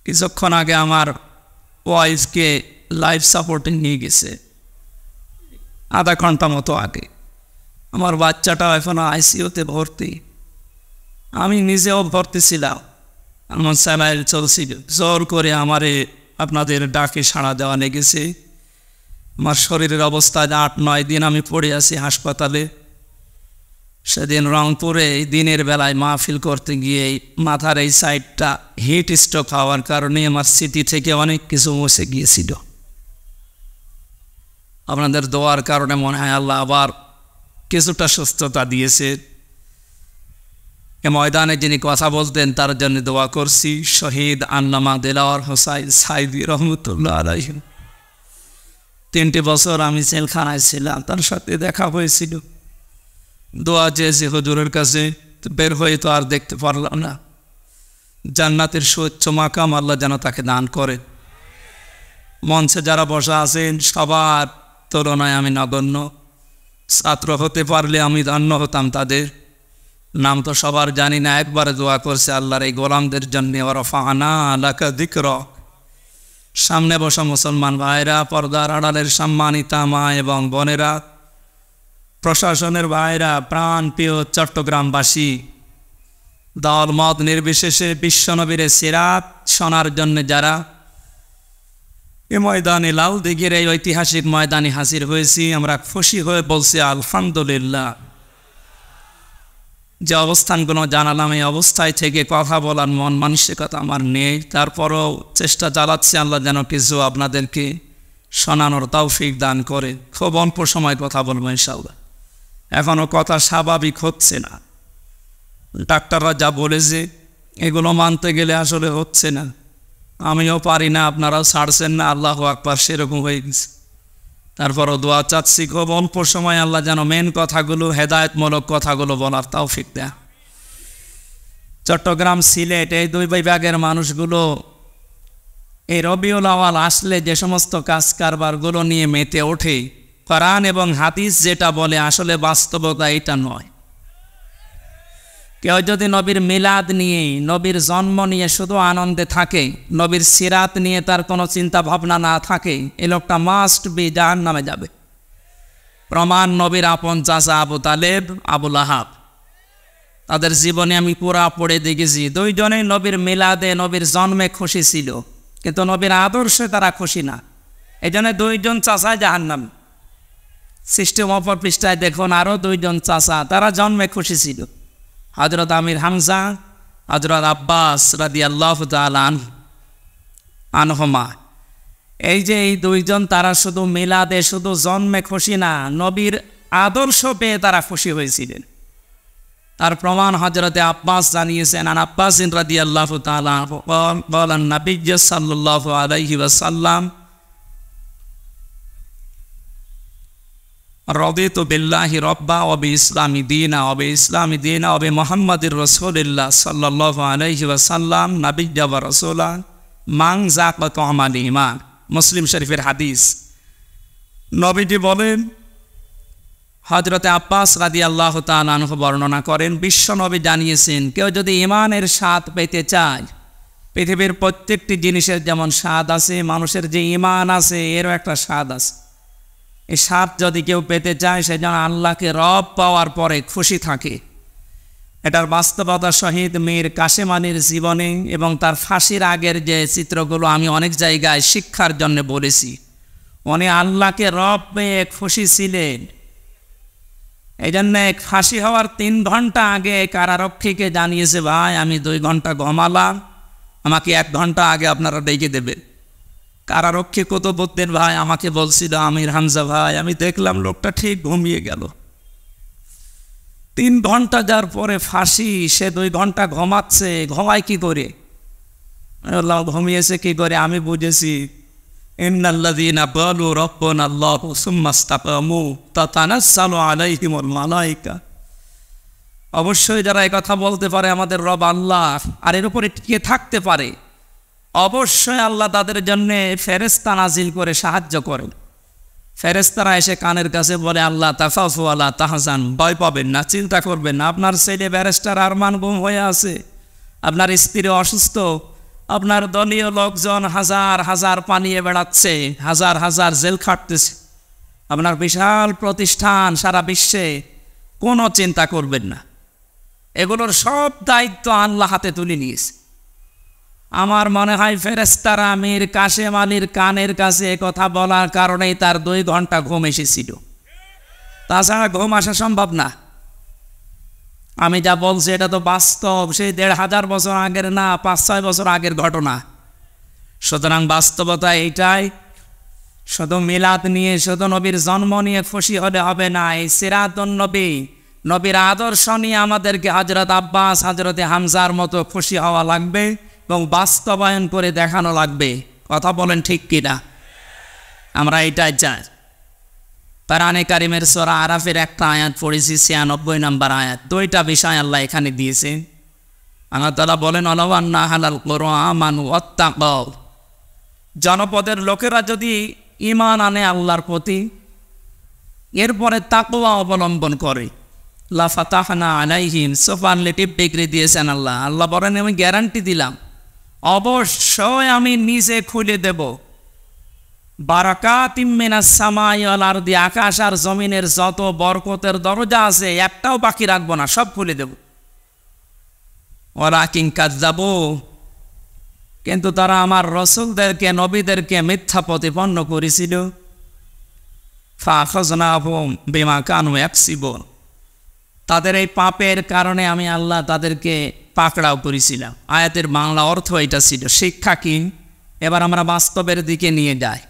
কিছুক্ষণ আগে আমার ওয়াইফকে লাইফ সাপোর্টে নিয়ে গেছে, আধা ঘন্টা মতো আগে। আমার বাচ্চাটাও এখনও আইসিইউতে ভর্তি, আমি নিজেও ভর্তি ছিলাম। আমার স্যালাইন চলছিল, জোর করে আমারে আপনাদের ডাকে সাড়া দেওয়া লেগেছে। আমার শরীরের অবস্থায় 8-9 দিন আমি পড়ে আছি হাসপাতালে। সেদিন রংপুরে দিনের বেলায় মাহফিল করতে গিয়ে মাথার এই সাইডটা হিট স্ট্রোক হওয়ার কারণে আমার স্মৃতি থেকে অনেক কিছু মুছে গিয়েছিল। আপনাদের দোয়ার কারণে মনে হয় আল্লাহ আবার কিছুটা সুস্থতা দিয়েছে। এ ময়দানে যিনি কথা বলতেন তার জন্য দোয়া করছি, শহীদ আল্লামা দেলাওয়ার হোসাইন সাইদি রহমতুল্লাহ আলাইহি। 3 বছর আমি জেলখানায় ছিলাম, তার সাথে দেখা হয়েছিল। দোয়া চেয়েছি হুজুরের কাছে, বের হয়ে তো আর দেখতে পারলাম না। জান্নাতের সুউচ্চ মাকাম আল্লাহ যেন তাকে দান করে। মঞ্চে যারা বসা আছেন সবার তুলনায় আমি নগণ্য, ছাত্র হতে পারলে আমি ধন্য হতাম তাদের। নাম তো সবার জানি না, একবারে দোয়া করছে আল্লাহর এই গোলামদের জন্য। ওয়ারাফা'না লাকা যিকরাক। সামনে বসা মুসলমান ভাইরা, পর্দার আড়ালের সম্মানিতা মা এবং বোনেরা, প্রশাসনের ভাইরা, প্রাণ প্রিয় চট্টগ্রামবাসী, দল মত নির্বিশেষে বিশ্বনবীর সিরাত শোনার জন্য যারা এ ময়দানে লাল দিঘির এই ঐতিহাসিক ময়দানে হাজির হয়েছি, আমরা খুশি হয়ে বলছি আলহামদুলিল্লাহ। যে অবস্থানগুলো জানালাম, এই অবস্থায় থেকে কথা বলার মন মানসিকতা আমার নেই, তারপরও চেষ্টা চালাচ্ছি আল্লাহ যেন কিছু আপনাদেরকে শোনানোর তৌফিক দান করে। খুব অল্প সময় কথা বলবো ইনশাআল্লাহ। এখনও কথা স্বাভাবিক হচ্ছে না, ডাক্তাররা যা বলেছে এগুলো মানতে গেলে আসলে হচ্ছে না। আমিও পারি না, আপনারাও ছাড়ছেন না, আল্লাহু আকবার, সেরকম হয়ে গেছে। তারপরও দোয়া চাচ্ছি খুব অল্প সময় আল্লাহ যেন মেন কথাগুলো, হেদায়েতমূলক কথাগুলো বলার তৌফিক দেয়। চট্টগ্রাম, সিলেট এই 2 বিভাগের মানুষগুলো এই রবিউল আউয়াল আসলে যে সমস্ত কাজ কারবারগুলো নিয়ে মেতে ওঠে, কোরআন এবং হাদিস যেটা বলে আসলে বাস্তবতা এটা নয়। কেউ যদি নবীর মিলাদ নিয়ে, নবীর জন্ম নিয়ে শুধু আনন্দে থাকে, নবীর সিরাত নিয়ে তার কোনো চিন্তা ভাবনা না থাকে, এই লোকটা মাস্ট বি জাহান্নামে যাবে। প্রমাণ নবীর আপন চাচা আবু তালেব, আবু লাহাব, তাদের জীবনে আমি পুরা পড়ে দেখেছি। 2 জনেই নবীর মিলাদে, নবীর জন্মে খুশি ছিল, কিন্তু নবীর আদর্শে তারা খুশি না। এই জন্য 2 জন চাচাই জাহান্নাম। সিস্টেম অপর পৃষ্ঠায় দেখুন আরও 2 জন চাচা, তারা জন্মে খুশি ছিল, হযরত আমির হামজা, হযরত আব্বাস রাদিয়াল্লাহু তাআলা আনহুমা। এই যে এই 2 জন, তারা শুধু মিলাদে, শুধু জন্মে খুশি না, নবীর আদর্শ পেয়ে তারা খুশি হয়েছিলেন। তার প্রমাণ হযরতে আব্বাস জানিয়েছেন, আন আব্বাস রাদিয়াল্লাহু তাআলা বলেন, নবী সাল্লাল্লাহু আলাইহি ওয়াসাল্লাম রদিতু বিল্লাহি রব্বা ওয়া বিইসলামি দীনা ওয়া বিইসলামি দীনা ওয়া বিমুহাম্মাদির রাসূলিল্লাহ সাল্লাল্লাহু আলাইহি ওয়াসাল্লাম নাবিয়্যা ওয়া রাসূলা মান যাকা তু'মাল ঈমান। মুসলিম শরীফের হাদিস। নবীজি বলেন, হযরতে আব্বাস রাদিয়াল্লাহু তাআলা আনহু বর্ণনা করেন, বিশ্ব নবী জানিয়েছেন, কেউ যদি ঈমানের স্বাদ পেতে চায়, পৃথিবীর প্রত্যেকটি জিনিসের যেমন স্বাদ আছে, মানুষের যে ঈমান আছে এরও একটা স্বাদ আছে। এই স্বাদ যদি কেউ পেতে চায়, সে যেন আল্লাহকে রব পাওয়ার পরে খুশি থাকে। এটার বাস্তবতা শহীদ মীর কাসেম আলীর জীবনে এবং তার ফাঁসির আগের যে চিত্রগুলো আমি অনেক জায়গায় শিক্ষার জন্য বলেছি। উনি আল্লাহকে রব পেয়ে খুশি ছিলেন। এই জন্যে ফাঁসি হওয়ার 3 ঘন্টা আগে কারারক্ষীকে জানিয়েছে, ভাই আমি 2 ঘন্টা ঘুমালাম, আমাকে 1 ঘন্টা আগে আপনারা ডেকে দেবে। কারারক্ষী কুতুবউদ্দিন ভাই আমাকে বলছিল, আমির হামজা ভাই, আমি দেখলাম লোকটা ঠিক ঘুমিয়ে গেল। 3 ঘন্টা যার পরে ফাঁসি, সে 2 ঘন্টা ঘুমাচ্ছে, ঘুমায় কি করে? ঘুমিয়েছে কি করে? আমি বুঝেছি, ইন্নাল্লাযীনা ক্বালু রাব্বুনাল্লাহু সুম্মা ইসতাকামু তাতানাজ্জালু আলাইহিমুল মালায়েকা। অবশ্যই যারা এই কথা বলতে পারে আমাদের রব আল্লাহ, আর এর উপরে টিকে থাকতে পারে, অবশ্যই আল্লাহ তাদের জন্য ফেরেশতা নাজিল করে সাহায্য করেন। ফেরেশতারা এসে কানের কাছে বলে, আল্লাহ তাখাফু ওয়ালা তাহজান, ভয় পাবেন না, চিন্তা করবেন না, আপনার ছেলে ব্যারিস্টার আরমান গুম হয়ে আছে, আপনার স্ত্রী অসুস্থ, আপনার দলীয় লোকজন হাজার হাজার পানিয়ে বেড়াচ্ছে, হাজার হাজার জেল খাটতেছে। আপনার বিশাল প্রতিষ্ঠান সারা বিশ্বে, কোনো চিন্তা করবেন না, এগুলোর সব দায়িত্ব আল্লাহ হাতে তুলে নিয়েছে। আমার মনে হয় ফেরেশতারা মীর কাশেম আলীর কানের কাছে কথা বলার কারণেই তার 2 ঘন্টা ঘুম এসেছিল, তাছাড়া ঘুম আসা সম্ভব না। আমি যা বলছি এটা তো বাস্তব, সেই 1500 বছর আগের না, 5-6 বছর আগের ঘটনা। সুতরাং বাস্তবতা এইটাই, শুধু মিলাদ নিয়ে, শুধু নবীর জন্ম নিয়ে খুশি হলে হবে না। এই সিরাতুন নবী, নবীর আদর্শ নিয়ে আমাদেরকে হযরত আব্বাস, হযরত হামজার মতো খুশি হওয়া লাগবে এবং বাস্তবায়ন করে দেখানো লাগবে। কথা বলেন ঠিক কিনা? আমরা এটাই চাই। কোরআনে কারিমের সূরা আরাফের একটা আয়াত পড়েছি, 96 নম্বর আয়াত। 2টা বিষয় আল্লাহ এখানে দিয়েছে। আল্লাহ তাআলা বলেন, ওয়ালাউ আন্না আহলাল কুরআ আমানু ওয়াত্তাকাউ, জনপদের লোকেরা যদি ঈমান আনে আল্লাহর প্রতি, এরপরে তাকওয়া অবলম্বন করে, লা ফাতাহনা আলাইহিম, সুপারলেটিভ ডিগ্রি দিয়েছেন আল্লাহ। আল্লাহ বলেন, আমি গ্যারান্টি দিলাম, অবশ্যই আমি নিজে খুলে দেব বারাকাতিম মিনাস সামাই ওয়াল আরদি, আকাশ আর জমিনের যত বরকতের দরজা আছে একটাও বাকি রাখবো না, সব খুলে দেব। ওয়ালাকিন কাযযাবু, কিন্তু তারা আমার রাসূলদেরকে, নবীদেরকে মিথ্যা প্রতিপন্ন করেছিল। ফাআখাযনাহুম বিমা কানু ইয়াকসিবুন, তাদের এই পাপের কারণে আমি আল্লাহ তাদেরকে পাকড়াও করেছিলাম। আয়াতের বাংলা অর্থ এটা ছিল। শিক্ষা কি? এবার আমরা বাস্তবের দিকে নিয়ে যাই।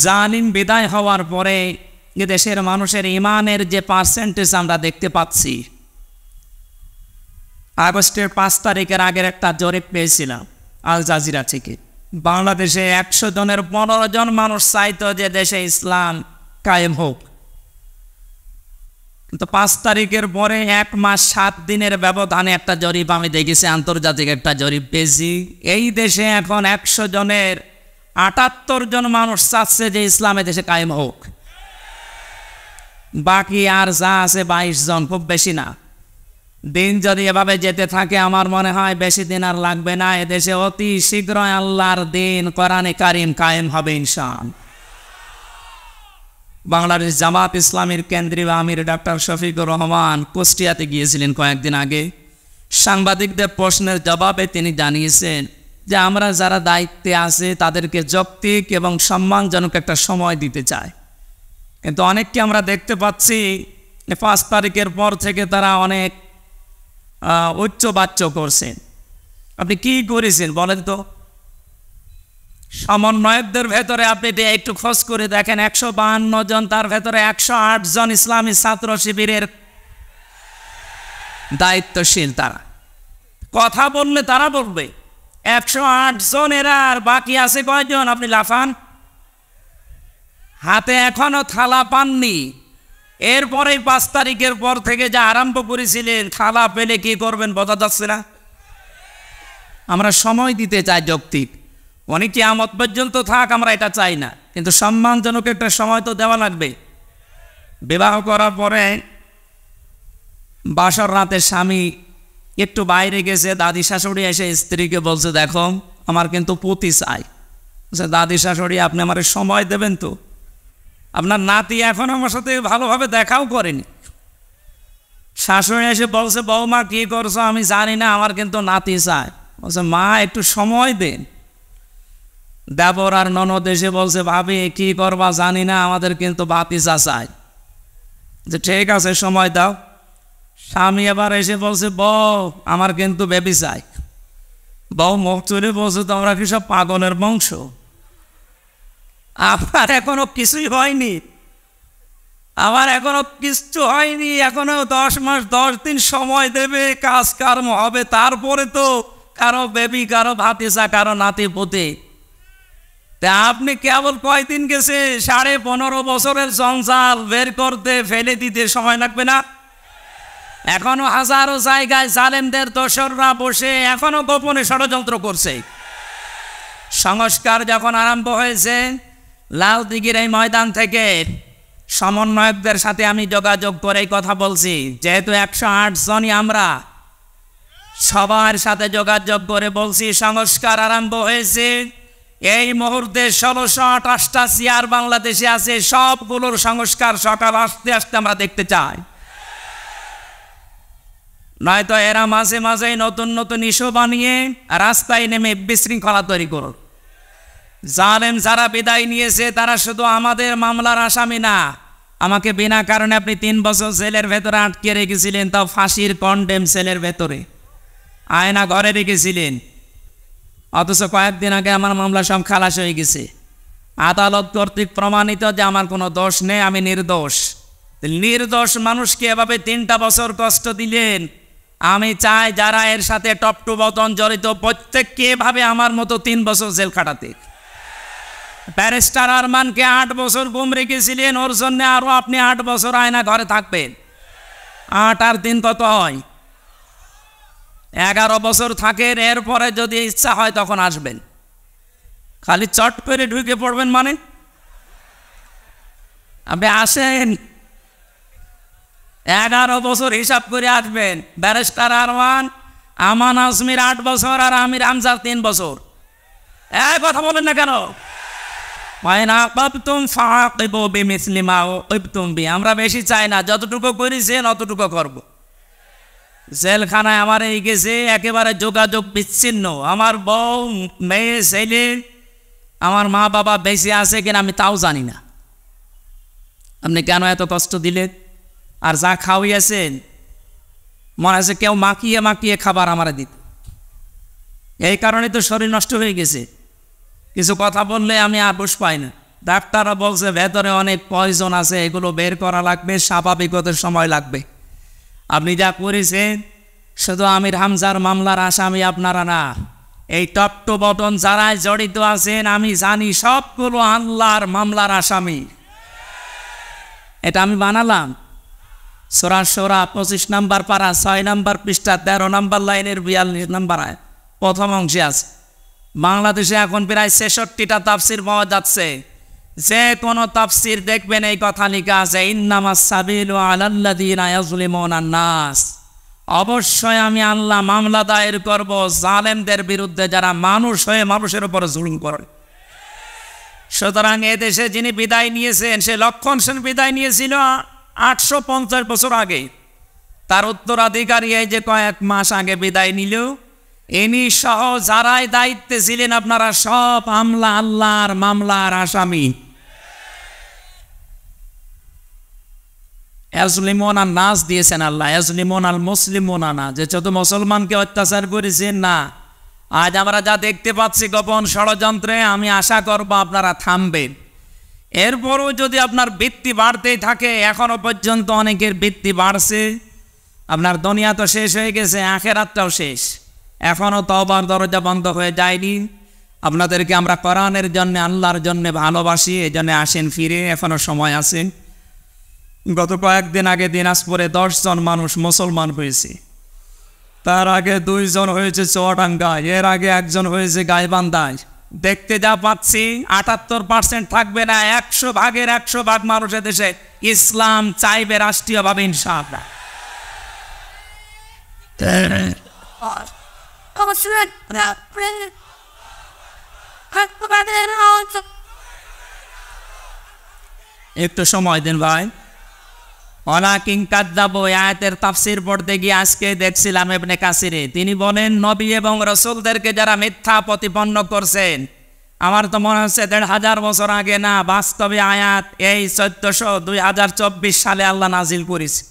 জালিম বিদায় হওয়ার পরে দেশের মানুষের ইমানের যে পার্সেন্টেজ আমরা দেখতে পাচ্ছি, আগস্টের 5 তারিখের আগের একটা জরিপ পেয়েছিলাম আল জাজিরা থেকে। বাংলাদেশে 100 জনের 15 জন মানুষ চাইতো যে দেশে ইসলাম কায়েম হোক, কিন্তু 5 তারিখের পরে 1 মাস 7 দিনের ব্যবধানে একটা জরিপ আমি দেখেছি, আন্তর্জাতিক একটা জরিপ পেয়েছি। এই দেশে এখন 100 জনের 78 জন মানুষ চাচ্ছে যে ইসলামে দেশে কায়েম হোক। বাকি আর যা আছে 22 জন, খুব বেশি না। দিন যদি এভাবে যেতে থাকে আমার মনে হয় বেশি দিন আর লাগবে না, এদেশে অতি শীঘ্রই আল্লাহর দিন, কোরআনে কারিম কায়েম হবে ইনশাআল্লাহ। বাংলাদেশ জামাত ইসলামীর কেন্দ্রীয় আমির ডাক্তার শফিকুর রহমান কুষ্টিয়াতে গিয়েছিলেন কয়েকদিন আগে। সাংবাদিকদের প্রশ্নের জবাবে তিনি জানিয়েছেন যে আমরা যারা দায়িত্বে আছে তাদেরকে যৌক্তিক এবং সম্মানজনক একটা সময় দিতে চাই, কিন্তু অনেককে আমরা দেখতে পাচ্ছি 5 তারিখের পর থেকে তারা অনেক উচ্চবাচ্য করছেন। আপনি কি করেছেন বলেন তো? সমন্বয়কদের ভেতরে আপনি একটু খোঁজ করে দেখেন, 152 জন, তার ভেতরে 108 জন ইসলামী ছাত্র শিবিরের দায়িত্বশীল। তারা কথা বললে তারা বলবে 108 জন, এরা আর বাকি আছে কয়জন? আপনি লাফান, হাতে এখনো থালা পাননি। এরপরেই 5 তারিখের পর থেকে যা আরম্ভ করেছিলেন, থালা পেলে কি করবেন বোঝা যাচ্ছে না। আমরা সময় দিতে চাই যৌক্তিক, অনেক কিয়ামত পর্যন্ত থাক, আমরা এটা চাই না, কিন্তু সম্মানজনক একটা সময় তো দেওয়া লাগবে। বিবাহ করার পরে বাসর রাতে স্বামী একটু বাইরে গেছে, দাদি শাশুড়ি এসে স্ত্রীকে বলছে, দেখো আমার কিন্তু পুতি চাই। দাদি শাশুড়ি, আপনি আমার সময় দেবেন তো? আপনার নাতি এখন আমার সাথে ভালোভাবে দেখাও করেনি। শাশুড়ি এসে বলছে, বৌমা কি করছো? আমি জানি না, আমার কিন্তু নাতি চাই। বলছে, মা একটু সময় দেন। দেবর আর ননদ এসে বলছে, ভাবি কি করবা জানি না, আমাদের কিন্তু ভাতিজা চাই। যে ঠিক আছে, সময় দাও। স্বামী এবার এসে বলছে, বউ আমার কিন্তু বেবি চাই। বউ মুখ চলে বলছে, তোমরা কি সব পাগলের বংশ? আমার এখনো কিছুই হয়নি, আমার এখনো কিচ্ছু হয়নি, এখনো 10 মাস 10 দিন সময় দেবে, কাজ কর্ম হবে, তারপরে তো কারো বেবি, কারো ভাতিজা, কারো নাতি পুতি। তা আপনি কেবল কয়দিন গেছে, 15.5 বছরের সংসার বের করতে, ফেলে দিতে সময় লাগবে না? এখনো হাজারো জায়গায় জালেমদের দোসররা বসে এখনো গোপনে ষড়যন্ত্র করছে। সংস্কার যখন আরম্ভ হয়েছে, লালদিঘির এই ময়দান থেকে সমন্বয়কদের সাথে আমি যোগাযোগ করে কথা বলছি, যেহেতু 108 জনই আমরা, সবার সাথে যোগাযোগ করে বলছি সংস্কার আরম্ভ হয়েছে। এই মুহূর্তে 1628টা চেয়ার বাংলাদেশে আছে, সবগুলোর সংস্কার সকাল আস্তে আস্তে আমরা দেখতে চাই। নয়তো এরা মাঝে মাঝে নতুন নতুন ইস্যু বানিয়ে রাস্তায় নেমে বিশৃঙ্খলা তৈরি করুন। জালেম যারা বিদায় নিয়েছে তারা শুধু আমাদের মামলার আসামি না, আমাকে বিনা কারণে আপনি 3 বছর জেলের ভেতরে আটকে রেখেছিলেন, তাও ফাঁসির কন্ডেম সেলের ভেতরে, আয়না ঘরে রেখেছিলেন। অথচ কয়েকদিন আগে আমার মামলা সব খালাস হয়ে গেছে। আদালত কর্তৃক প্রমাণিত যে আমার কোনো দোষ নেই, আমি নির্দোষ। নির্দোষ মানুষকে এভাবে 3টা বছর কষ্ট দিলেন। আমি চাই যারা এর সাথে টপ টু বটন জড়িত প্রত্যেককে এভাবে আমার মতো 3 বছর জেল খাটাতে। ব্যারিস্টার আরমানকে 8 বছর গুম রেখেছিলেন, ওর জন্য আরও আপনি 8 বছর আয়না ঘরে থাকবেন। 8 আর 3 কত হয়? 11 বছর থাকেন। এরপরে যদি ইচ্ছা হয় তখন আসবেন, খালি চট করে ঢুকে পড়বেন মানে? আপনি আসেন, 11 বছর হিসাব করে আসবেন। ব্যারিস্টার আরমান, আমান আজমির 8 বছর আর আমির হামজার 3 বছর। কথা বলেন না কেন? আমরা বেশি চাই না, যতটুকু করেছেন অতটুকু করব। জেলখানায় আমার এই গেছে একেবারে যোগাযোগ বিচ্ছিন্ন। আমার বউ, মেয়ে, ছেলে, আমার মা বাবা বেঁচে আছে কিনা আমি তাও জানি না। আপনি কেন এত কষ্ট দিলেন? আর যা খাওয়াইয়াছেন মনে আছে কেউ মাখিয়ে মাখিয়ে খাবার আমার দিত। এই কারণে তো শরীর নষ্ট হয়ে গেছে। কিছু কথা বললে আমি আর বুঝ পাই না। ডাক্তাররা বলছে ভেতরে অনেক পয়জন আছে, এগুলো বের করা লাগবে, স্বাভাবিক হতে সময় লাগবে। আপনি যা করেছেন, শুধু আমির হামজার মামলার আসামি আপনারা না, এই টপ টু বটন যারাই জড়িত আছেন আমি জানি সবগুলো আল্লাহর মামলার আসামি। এটা আমি বানালাম। সূরা শুরা 25 নম্বর পারা 6 নম্বর পৃষ্ঠা 13 নম্বর লাইনের 42 নম্বর আয়াত প্রথম অংশে আছে। বাংলাদেশে এখন প্রায় 66টা তাফসির পাওয়া যাচ্ছে। যে কোনো তাফসির দেখবেন এই কথা লেখা আছে, ইন্নামাস সাবিলু আলাল্লাযিনা ইয়াজলিমুনান নাস। অবশ্যই আমি আল্লাহ মামলা দায়ের করব জালেমদের বিরুদ্ধে যারা মানুষ হয়ে মানুষের উপর জুলুম করে। সুতরাং এদেশে যিনি বিদায় নিয়েছেন, সে লক্ষণ সেন বিদায় নিয়েছিল 850 বছর আগে। তার উত্তরাধিকারী এই যে কয়েক মাস আগে বিদায় নিল, ইনি সহ যারাই দায়িত্বে ছিলেন আপনারা সব আল্লাহর মামলার আসামি। ইয়াজলিমুনা নাস দিয়েছেন আল্লাহ, ইয়াজলিমুনাল মুসলিমুনা না, যে যত মুসলমানকে অত্যাচার করেছেন না। আজ আমরা যা দেখতে পাচ্ছি গোপন ষড়যন্ত্রে, আমি আশা করব আপনারা থামবেন। এরপরও যদি আপনার বৃত্তি বাড়তেই থাকে, এখনো পর্যন্ত অনেকের বৃত্তি বাড়ছে। আপনার দুনিয়া তো শেষ হয়ে গেছে, আখিরাতটাও শেষ, এখনও তওবার দরজা বন্ধ হয়ে যায়নি। আপনাদেরকে আমরা কোরআনের জন্য, আল্লাহর জন্য ভালোবাসি, এই জন্য আসেন ফিরে, এখনও সময় আছে। গত কয়েকদিন আগে দিনাজপুরে 10 জন মানুষ মুসলমান হয়েছে। তার আগে 2 জন হয়েছে চুয়াডাঙ্গায়, এর আগে 1 জন হয়েছে গাইবান্ধায়। দেখতে যা পাচ্ছি 78% থাকবে না, 100 ভাগের 100 ভাগ মানুষের দেশে ইসলাম চাইবে রাষ্ট্রীয়ভাবে ইনশাআল্লাহ। একটু সময় দিন ভাই। ওয়ালাকিন কাযযাবু আয়াতের তাফসীর পড়তে গিয়ে আজকে দেখছিলাম ইবনে কাসিরে, তিনি বলেন নবী এবং রাসূলদেরকে যারা মিথ্যা প্রতিপন্ন করছেন, আমার তো মনে হচ্ছে 1500 বছর আগে না, বাস্তবে আয়াত এই 2024 সালে আল্লাহ নাজিল করেছে।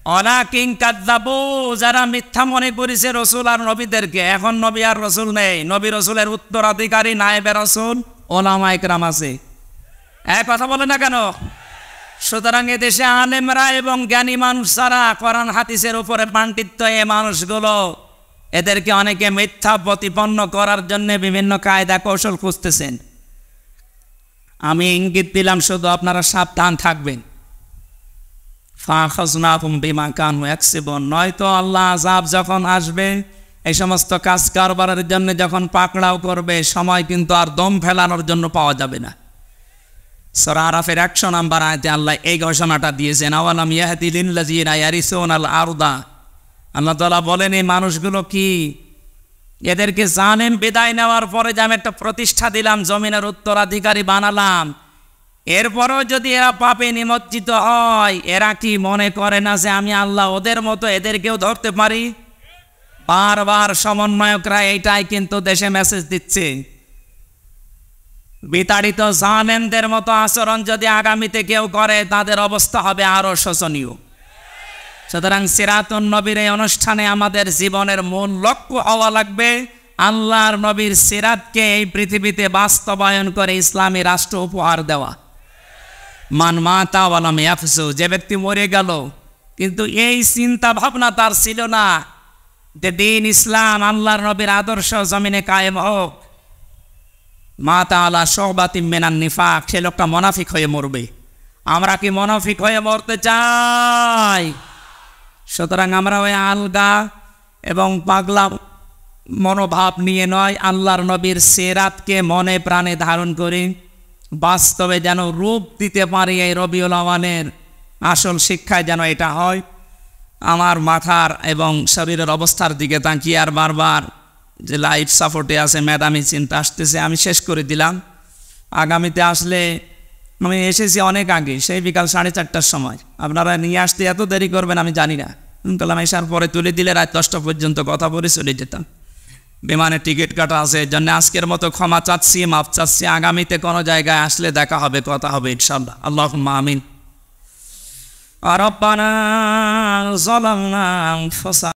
ওয়ালাকিন কাযযাবু, যারা মিথ্যা মনে করেছে রাসূল আর নবীদেরকে। এখন নবী আর রাসূল নেই, নবী রাসূলের উত্তরাধিকারী নায়েবে রাসূল উলামায়ে কেরাম আছে। কথা বলে না কেন? সুতরাং এদেশে আলেমরা এবং জ্ঞানী মানুষ যারা কোরআন হাদিসের উপরে পাণ্ডিত্য, এ মানুষগুলো এদেরকে অনেকে মিথ্যা প্রতিপন্ন করার জন্য বিভিন্ন কায়দা কৌশল খুঁজতেছেন। আমি ইঙ্গিত দিলাম, শুধু আপনারা সাবধান থাকবেন। ফাখাযনাহুম বিমা কানু ইয়াকসিবুন, নয়তো আল্লাহ আযাব যখন আসবে, এই সমস্ত কাজ কারবারের জন্য যখন পাকড়াও করবে, সময় কিন্তু আর দম ফেলানোর জন্য পাওয়া যাবে না। সূরা আরাফের 100 নম্বর আয়াতে আল্লাহ এই ঘোষণাটা দিয়েছেন, আওয়ালাম ইয়াহদি লিল্লাযিনা ইয়ারিসুনাল আরদা আল্লাহ তাআলা বলেন এই মানুষগুলো কি, এদেরকে জালেম বিদায় নেওয়ার পরে যে আমি একটা প্রতিষ্ঠা দিলাম, জমিনের উত্তরাধিকারী বানালাম, এরপরও যদি এরা পাপে নিমজ্জিত হয়, এরা কি মনে করে না যে আমি আল্লাহ ওদের মতো এদেরকেও ধরতে পারি? বারবার সমন্বয়করা এইটাই কিন্তু দেশে মেসেজ দিচ্ছে। বিতাড়িত জালেমদের মতো আচরণ যদি আগামীতে কেউ করে, তাদের অবস্থা হবে আরো শোচনীয়। সুতরাং সিরাতুন নবীর এই অনুষ্ঠানে আমাদের জীবনের মূল লক্ষ্য হওয়া লাগবে আল্লাহর নবীর সিরাতকে এই পৃথিবীতে বাস্তবায়ন করে ইসলামী রাষ্ট্র উপহার দেওয়া। মান মাতা ওয়ালাম ইয়াফসু, যে ব্যক্তি মরে গেল কিন্তু এই চিন্তা ভাবনা তার ছিল না যে দিন ইসলাম আল্লাহর নবীর আদর্শ জমিনে কায়েম হোক, মাতা আলা শুবাতিম মিনান নিফাক, সে লোকটা মুনাফিক হয়ে মরবে। আমরা কি মুনাফিক হয়ে মরতে চাই? সুতরাং আমরা ওই আলগা এবং পাগলা মনোভাব নিয়ে নয়, আল্লাহর নবীর সিরাতকে মনে প্রাণে ধারণ করি, বাস্তবে যেন রূপ দিতে পারি এই রবিউল আওয়ালের আসল শিক্ষায় যেন এটা হয়। আমার মাথার এবং শরীরের অবস্থার দিকে তাকিয়ে আর বারবার যে লাইফ সাপোর্টে আছে ম্যাডামি চিন্তা আসতেছে, আমি শেষ করে দিলাম। আগামীতে আসলে, আমি এসেছি অনেক আগে, সেই বিকাল 4:30টার সময়, আপনারা নিয়ে আসতে এত দেরি করবেন আমি জানি না। কালাম এসার পরে তুলে দিলে রাত 10টা পর্যন্ত কথা বলে চলে যেতাম। বিমানের টিকিট কাটা আছে, এর জন্য আজকের মতো ক্ষমা চাচ্ছি, মাপ চাচ্ছি। আগামীতে কোনো জায়গায় আসলে দেখা হবে, কথা হবে ইনশাআল্লাহ। আল্লাহুম্মা আমিন। আর রব্বানা যালামনা আনফুসানা